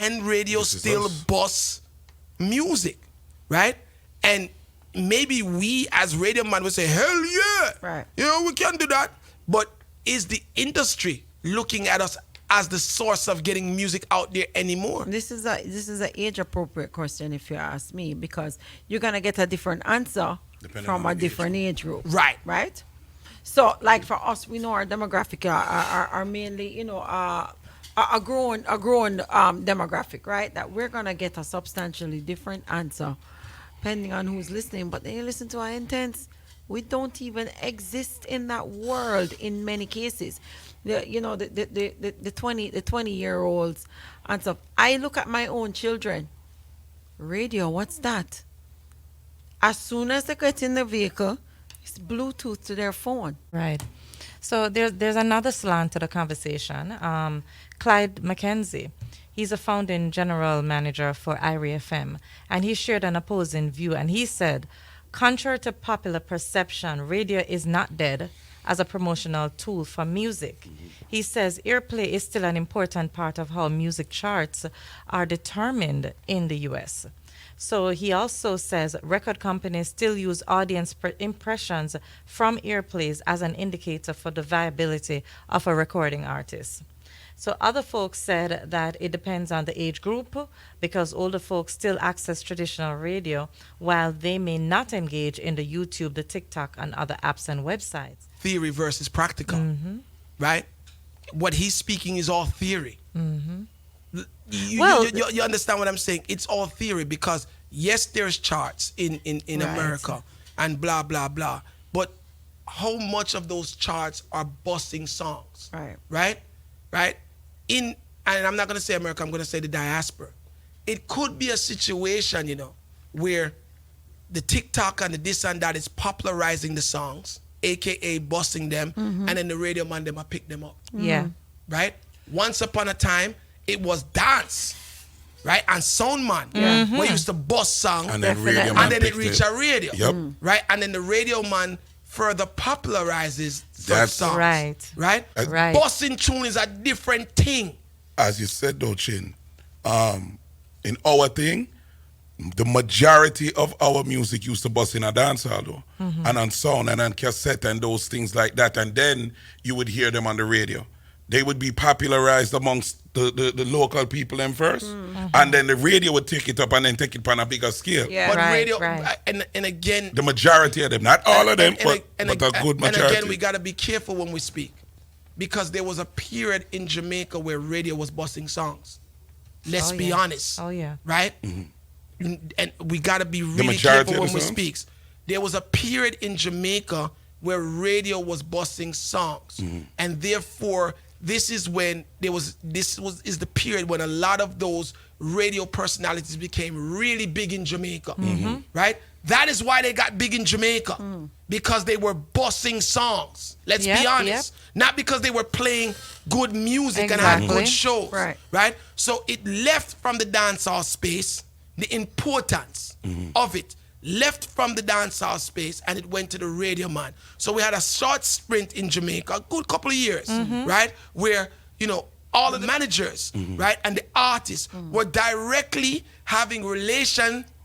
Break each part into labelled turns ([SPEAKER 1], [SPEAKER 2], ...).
[SPEAKER 1] and radio still bust music, right? And maybe we as radio man would say, hell yeah,
[SPEAKER 2] right.
[SPEAKER 1] We can do that. But is the industry looking at us as the source of getting music out there anymore?
[SPEAKER 2] This is an age appropriate question, if you ask me, because you're gonna get a different answer from a different age group.
[SPEAKER 1] Right.
[SPEAKER 2] Right. So, like for us, we know our demographic are mainly, a growing demographic, right? That we're gonna get a substantially different answer, depending on who's listening. But then you listen to our intents, we don't even exist in that world in many cases. The 20-year-olds and stuff. I look at my own children. Radio, what's that? As soon as they get in the vehicle, it's Bluetooth to their phone.
[SPEAKER 3] Right. So there's another slant to the conversation. Clyde McKenzie, he's a founding general manager for IRI FM, and he shared an opposing view. And he said, contrary to popular perception, radio is not dead as a promotional tool for music. He says airplay is still an important part of how music charts are determined in the U.S. So he also says record companies still use audience impressions from airplays as an indicator for the viability of a recording artist. So other folks said that it depends on the age group, because older folks still access traditional radio while they may not engage in the YouTube, the TikTok, and other apps and websites.
[SPEAKER 1] Theory versus practical, right? What he's speaking is all theory. You understand what I'm saying? It's all theory, because yes, there's charts in America and blah, blah, blah. But how much of those charts are busting songs? Right? And I'm not going to say America, I'm going to say the diaspora. It could be a situation, where the TikTok and the this and that is popularizing the songs, AKA busting them, and then the radio man, them pick them up.
[SPEAKER 3] Yeah.
[SPEAKER 1] Right? Once upon a time, it was dance, right? And sound man, we used to bust songs,
[SPEAKER 4] and then, it
[SPEAKER 1] reach a radio, right? And then the radio man further popularizes such songs, right? Busting tune is a different thing.
[SPEAKER 4] As you said, though, Chin, in our thing, the majority of our music used to bust in a dance hall, though, and on sound and on cassette and those things like that, and then you would hear them on the radio. They would be popularized amongst the local people them first, and then the radio would take it up and then take it on a bigger scale.
[SPEAKER 1] But radio, and again,
[SPEAKER 4] the majority of them, not all of them, but a good majority.
[SPEAKER 1] And again, we got to be careful when we speak, because there was a period in Jamaica where radio was busting songs. Let's be honest. Right? And we got to be really careful when we speak. There was a period in Jamaica where radio was busting songs, and therefore this is when is the period when a lot of those radio personalities became really big in Jamaica, right? That is why they got big in Jamaica, because they were busting songs. Let's be honest. Not because they were playing good music and had good shows, right? So it left from the dancehall space, the importance of it left from the dancehall space, and it went to the radio man. So we had a short sprint in Jamaica, a good couple of years, right, where all of the managers, right, and the artists were directly having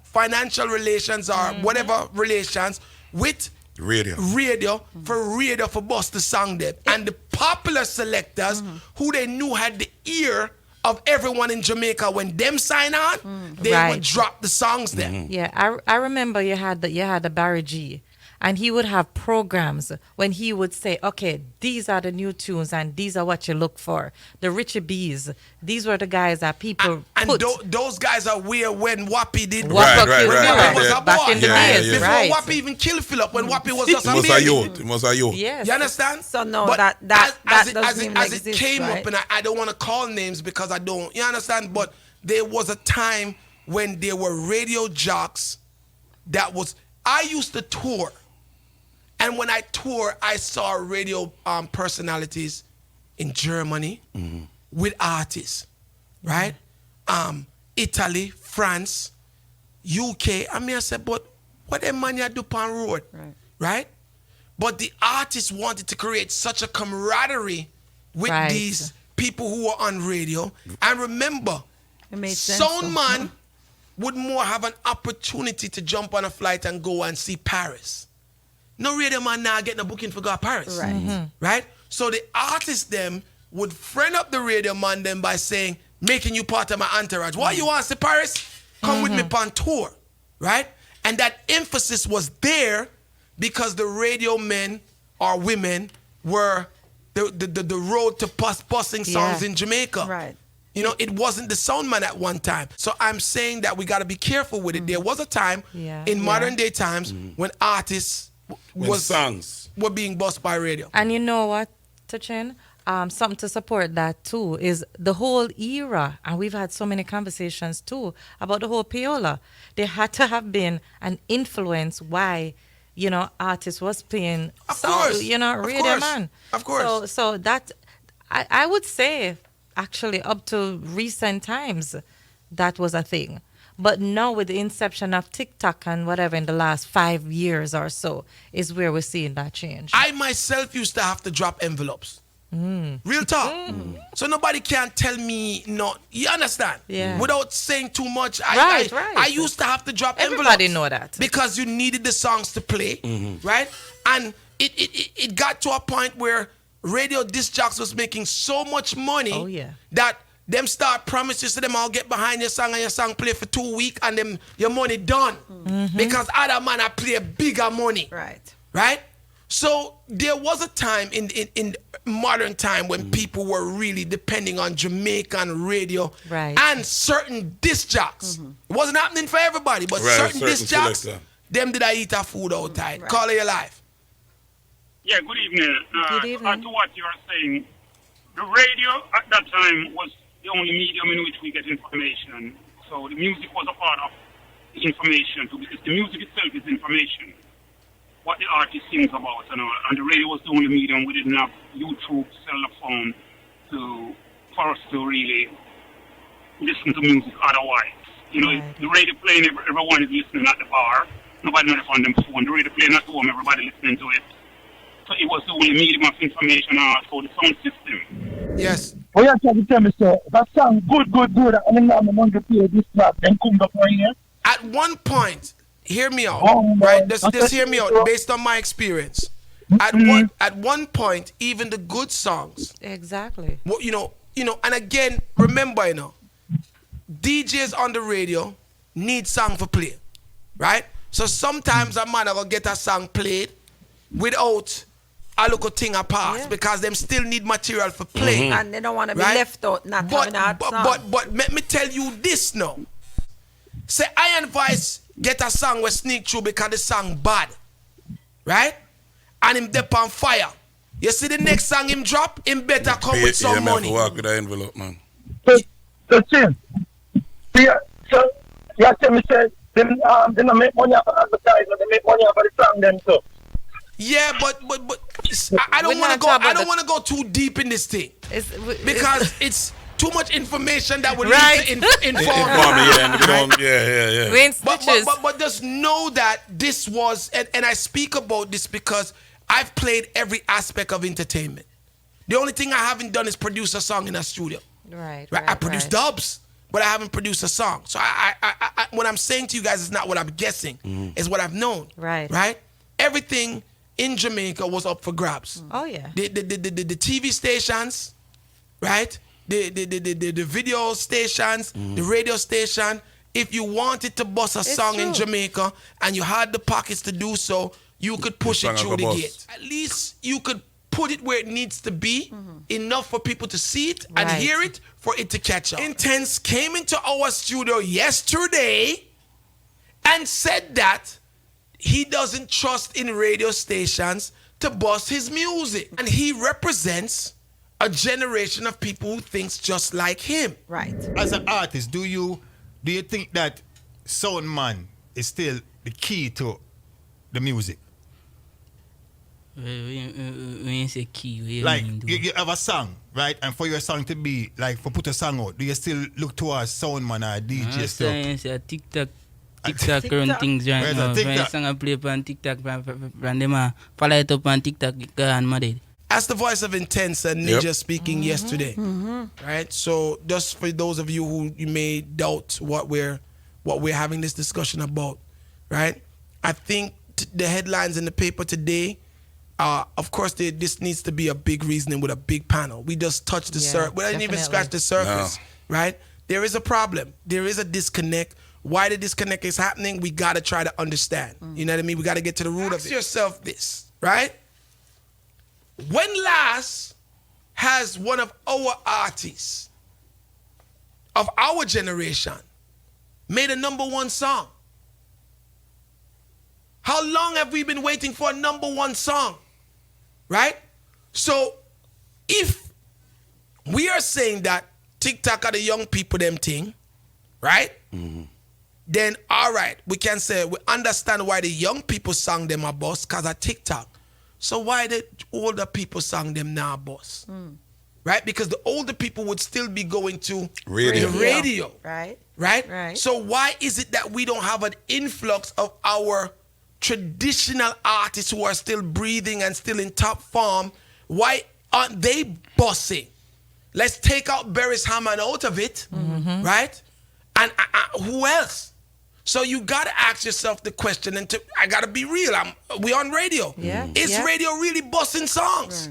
[SPEAKER 1] financial relations or whatever relations with
[SPEAKER 4] radio
[SPEAKER 1] for bust the song them. And the popular selectors who they knew had the ear of everyone in Jamaica, when them sign on, they would drop the songs then.
[SPEAKER 3] Yeah, I remember you had the Barry G, and he would have programs when he would say, okay, these are the new tunes and these are what you look for. The Richie B's, these were the guys that people
[SPEAKER 1] put. And those guys are where when Wappy did
[SPEAKER 4] right.
[SPEAKER 3] Back in the days,
[SPEAKER 1] before Wappy even killed Philip, when Wappy was just a
[SPEAKER 4] baby. It was a youth.
[SPEAKER 1] Yes. You understand?
[SPEAKER 2] So no,
[SPEAKER 1] but
[SPEAKER 2] that
[SPEAKER 1] as it came up, and I don't want to call names because I don't, you understand? But there was a time when there were radio jocks I used to tour. And when I tour, I saw radio personalities in Germany with artists, right? Italy, France, UK. I said, but what them man you do on road, right? But the artists wanted to create such a camaraderie with these people who were on radio. And remember,
[SPEAKER 2] It made sense.
[SPEAKER 1] Sound man would more have an opportunity to jump on a flight and go and see Paris. No radio man now getting a booking for go to Paris.
[SPEAKER 2] Right.
[SPEAKER 1] Right? So the artists them would friend up the radio man them by saying, making you part of my entourage. Why you want to see Paris? Come with me on tour. Right? And that emphasis was there because the radio men or women were the road to busing songs in Jamaica.
[SPEAKER 2] Right.
[SPEAKER 1] You know, it wasn't the sound man at one time. So I'm saying that we got to be careful with it. There was a time in modern day times when artists
[SPEAKER 4] songs
[SPEAKER 1] were being bossed by radio.
[SPEAKER 3] And you know what, Tachin? Something to support that too is the whole era, and we've had so many conversations too about the whole Payola. There had to have been an influence why, you know, artists was playing radio man.
[SPEAKER 1] Of course.
[SPEAKER 3] So that I would say actually up to recent times that was a thing. But now with the inception of TikTok and whatever in the last 5 years or so is where we're seeing that change.
[SPEAKER 1] I myself used to have to drop envelopes. Real talk. So nobody can tell me no. You understand?
[SPEAKER 3] Yeah.
[SPEAKER 1] Without saying too much.
[SPEAKER 3] Right.
[SPEAKER 1] I used to have to drop
[SPEAKER 3] Everybody
[SPEAKER 1] envelopes.
[SPEAKER 3] know that.
[SPEAKER 1] Because you needed the songs to play. Right? And it got to a point where radio disc jocks was making so much money that them start promises to them I'll get behind your song and your song play for 2 weeks and them your money done. Because other man I play bigger money. Right? So there was a time in modern time when people were really depending on Jamaican radio and certain disc jocks. It wasn't happening for everybody, but certain disc jocks, them did I eat our food outside. Call it your life.
[SPEAKER 5] Yeah, good evening.
[SPEAKER 2] Good evening.
[SPEAKER 5] To what you're saying, the radio at that time was the only medium in which we get information. So the music was a part of the information too, because the music itself is information. What the artist sings about and all. And the radio was the only medium. We didn't have YouTube, cell phone for us to really listen to music otherwise. You know, the radio playing, everyone is listening at the bar. Nobody knows on them phone. The radio playing at home, everybody listening to it. So it was the only medium of information for the sound system.
[SPEAKER 1] Yes.
[SPEAKER 6] Oh, you trying to tell me, sir, that song good, and then I'm going to play this track, then come back right here.
[SPEAKER 1] At one point, hear me out,
[SPEAKER 6] Oh,
[SPEAKER 1] right? Just hear me out based on my experience. At one point, even the good songs.
[SPEAKER 3] Exactly.
[SPEAKER 1] Well, you know, and again, remember, DJs on the radio need song for play, right? So sometimes a man will get a song played without a little thing apart because them still need material for play.
[SPEAKER 2] And they don't want to be left out, not having a song.
[SPEAKER 1] But let me tell you this now. Say Iron Voice get a song where sneak through because the song bad. Right? And him dip on fire. You see the next song him drop, him better come with some money.
[SPEAKER 4] Work with the envelope, man.
[SPEAKER 6] So Tim, so you tell me, say, them make money off advertising, they make money off the song then too.
[SPEAKER 1] Yeah, but I don't want to go. I don't want to go too deep in this thing because it's too much information that would lead to inform. But just know that this was, and I speak about this because I've played every aspect of entertainment. The only thing I haven't done is produce a song in a studio.
[SPEAKER 3] Right.
[SPEAKER 1] I produce dubs, but I haven't produced a song. So I what I'm saying to you guys is not what I'm guessing. It's what I've known. Right. Everything in Jamaica was up for grabs.
[SPEAKER 3] Oh yeah.
[SPEAKER 1] The TV stations, right? The video stations, the radio station. If you wanted to bust a song in Jamaica and you had the pockets to do so, you could push it through the gate. At least you could put it where it needs to be, enough for people to see it and hear it for it to catch up. Intense came into our studio yesterday and said that he doesn't trust in radio stations to bust his music. And he represents a generation of people who thinks just like him.
[SPEAKER 2] Right.
[SPEAKER 7] As an artist, do you think that sound man is still the key to the music?
[SPEAKER 8] When you say key,
[SPEAKER 7] like you have a song, right? And for your song to be like for put a song out, do you still look towards sound man or DJ stuff?
[SPEAKER 8] TikTok run things right now. When song I play on TikTok, and them follow it up on TikTok, and mad.
[SPEAKER 1] That's the voice of Intense and Ninja speaking yesterday, right? So just for those of you who you may doubt what we're having this discussion about, right? I think the headlines in the paper today, of course, this needs to be a big reasoning with a big panel. We just touched the surface. We didn't even scratch the surface, right? There is a problem. There is a disconnect. Why the disconnect is happening, we got to try to understand. You know what I mean? We got to get to the root of it. Ask yourself this, right? When last has one of our artists of our generation made a #1 song? How long have we been waiting for a #1 song? Right? So if we are saying that TikTok are the young people them thing, right? Then all right, we can say we understand why the young people song them a boss because of TikTok. So why the older people song them now, boss? Right? Because the older people would still be going to the radio. Right? So why is it that we don't have an influx of our traditional artists who are still breathing and still in top form? Why aren't they bossing? Let's take out Beres Hammond out of it, right? And who else? So you gotta ask yourself the question, and I gotta be real. We on radio. Is radio really busting songs?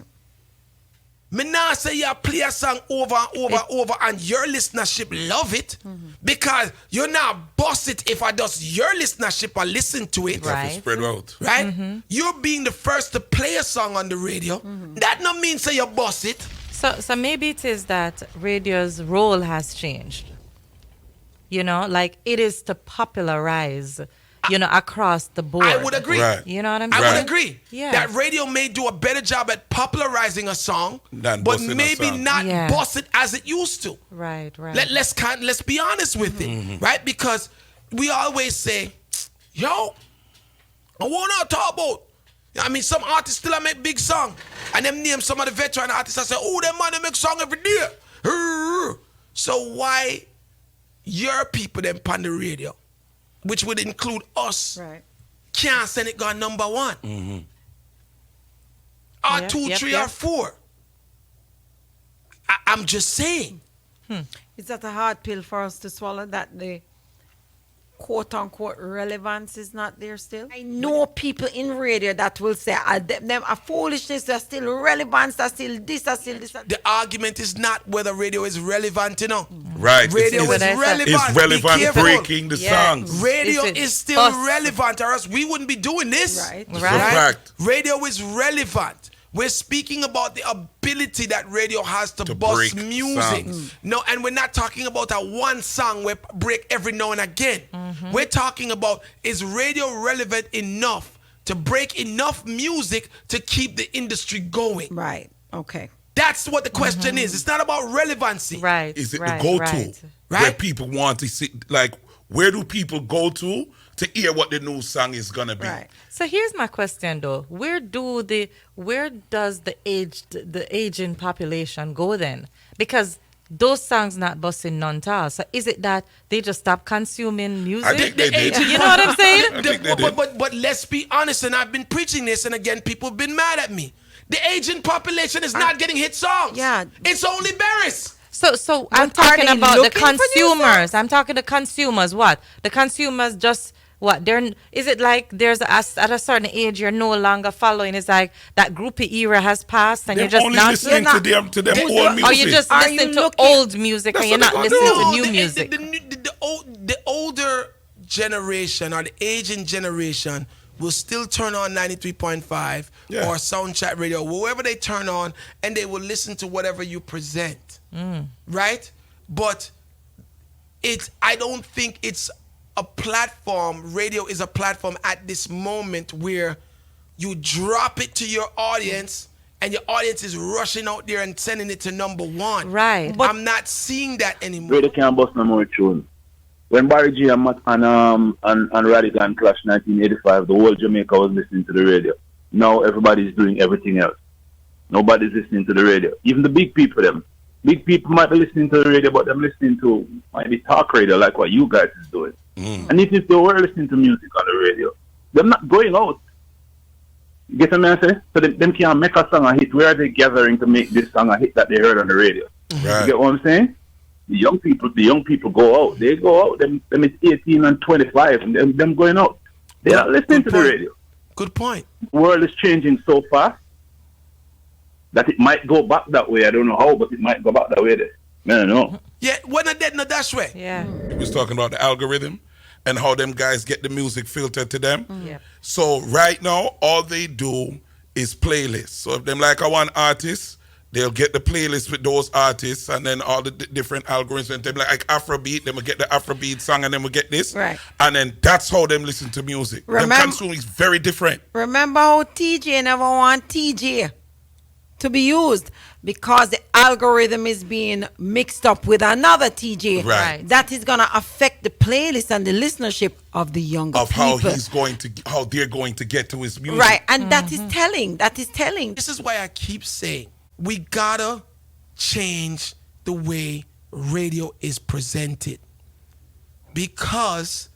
[SPEAKER 1] Me nah say you play a song over and over, and your listenership love it because you not bust it if I just your listenership or listen to it.
[SPEAKER 4] Right. Spread out.
[SPEAKER 1] Right? You're being the first to play a song on the radio. That not mean say you bust it.
[SPEAKER 3] So maybe it is that radio's role has changed. You know, like it is to popularize, across the board.
[SPEAKER 1] I would agree.
[SPEAKER 4] Right.
[SPEAKER 3] You know what I'm saying?
[SPEAKER 1] I would agree.
[SPEAKER 3] Yeah.
[SPEAKER 1] That radio may do a better job at popularizing a song, but maybe not bust it as it used to.
[SPEAKER 3] Right.
[SPEAKER 1] Let's be honest with it, right? Because we always say, yo, I want to talk about. I mean, some artists still make big song, and them name some of the veteran artists. I say, oh, them man they make song every day. So why your people them on the radio, which would include us, can't send it gone #1, or 2, 3, or 4? I'm just saying.
[SPEAKER 2] Is that a hard pill for us to swallow, that the quote-unquote relevance is not there still? I know people in radio that will say them are foolishness, they're still relevant, they're still this, they're still this.
[SPEAKER 1] The argument is not whether radio is relevant,
[SPEAKER 4] Right.
[SPEAKER 1] Radio is relevant.
[SPEAKER 4] It's relevant breaking the songs.
[SPEAKER 1] Radio is still relevant, or else we wouldn't be doing this.
[SPEAKER 2] Right.
[SPEAKER 4] Fact.
[SPEAKER 1] Radio is relevant. We're speaking about the ability that radio has to bust music. No, and we're not talking about a one song we break every now and again. We're talking about, is radio relevant enough to break enough music to keep the industry going?
[SPEAKER 2] Right. Okay.
[SPEAKER 1] That's what the question is. It's not about relevancy.
[SPEAKER 3] Right.
[SPEAKER 4] Is it the go-to where people want to see? Like, where do people go to hear what the new song is gonna be?
[SPEAKER 2] Right.
[SPEAKER 3] So here's my question though: where does the aging population go then? Because those songs not busting none tall. So is it that they just stop consuming music?
[SPEAKER 4] I think they did.
[SPEAKER 3] You know what I'm saying?
[SPEAKER 4] I think they did.
[SPEAKER 1] But let's be honest, and I've been preaching this, and again, people have been mad at me. The aging population is not getting hit songs.
[SPEAKER 2] Yeah.
[SPEAKER 1] It's only Beres.
[SPEAKER 3] So I'm talking about the consumers. I'm talking the consumers. What? The consumers just what? Is it like there's at a certain age you're no longer following? It's like that groupie era has passed and
[SPEAKER 4] They're
[SPEAKER 3] you're just
[SPEAKER 4] only
[SPEAKER 3] not
[SPEAKER 4] listening to them old music.
[SPEAKER 3] or you just listening to old music and you're not listening to new music.
[SPEAKER 1] The older generation or the aging generation will still turn on 93.5 or Soundchat Radio, wherever they turn on, and they will listen to whatever you present. Right? But I don't think it's a platform. Radio is a platform at this moment where you drop it to your audience and your audience is rushing out there and sending it to #1.
[SPEAKER 3] Right.
[SPEAKER 1] But I'm not seeing that anymore.
[SPEAKER 6] Radio can't bust no more tune. When Barry G and Radigan Clash 1985, the whole Jamaica was listening to the radio. Now everybody's doing everything else. Nobody's listening to the radio. Even the big people, them. Big people might be listening to the radio, but they're listening to maybe talk radio like what you guys is doing. And if they were listening to music on the radio, they're not going out. Get what I say? So them can't make a song a hit. Where are they gathering to make this song a hit that they heard on the radio?
[SPEAKER 4] Right.
[SPEAKER 6] You get what I'm saying? The young people go out. They go out. Them is 18 and 25, and them going out. They're not listening to the radio.
[SPEAKER 1] Good point.
[SPEAKER 6] The world is changing so fast that it might go back that way. I don't know how, but it might go back that way. I don't know.
[SPEAKER 1] Yeah, we're not dead, no dash way.
[SPEAKER 3] Yeah.
[SPEAKER 4] We was talking about the algorithm and how them guys get the music filtered to them.
[SPEAKER 3] Yep.
[SPEAKER 4] So right now, all they do is playlists. So if them like a one artist, they'll get the playlist with those artists, and then all the different algorithms. And them like Afrobeat, then we get the Afrobeat song, and then we get this.
[SPEAKER 2] Right.
[SPEAKER 4] And then that's how them listen to music. Them consume is very different.
[SPEAKER 2] Remember how TJ never want TJ to be used because the algorithm is being mixed up with another TJ.
[SPEAKER 4] Right.
[SPEAKER 2] That is gonna affect the playlist and the listenership of the younger
[SPEAKER 4] Of
[SPEAKER 2] people.
[SPEAKER 4] how they're going to get to his music.
[SPEAKER 2] Right, and that is telling. That is telling.
[SPEAKER 1] This is why I keep saying we gotta change the way radio is presented, because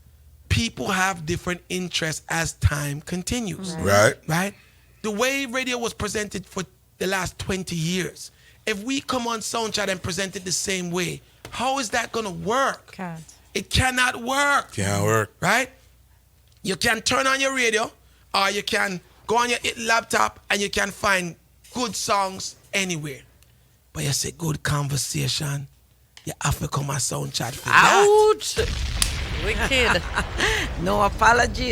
[SPEAKER 1] people have different interests as time continues.
[SPEAKER 4] Right.
[SPEAKER 1] The way radio was presented for the last 20 years, if we come on Soundchat and present it the same way, how is that gonna work?
[SPEAKER 3] Can't.
[SPEAKER 1] It cannot work.
[SPEAKER 4] Can't work.
[SPEAKER 1] Right? You can turn on your radio, or you can go on your laptop and you can find good songs anywhere. But you say good conversation, you have to come on Soundchat for that.
[SPEAKER 3] Ouch! Wicked.
[SPEAKER 2] No apologies.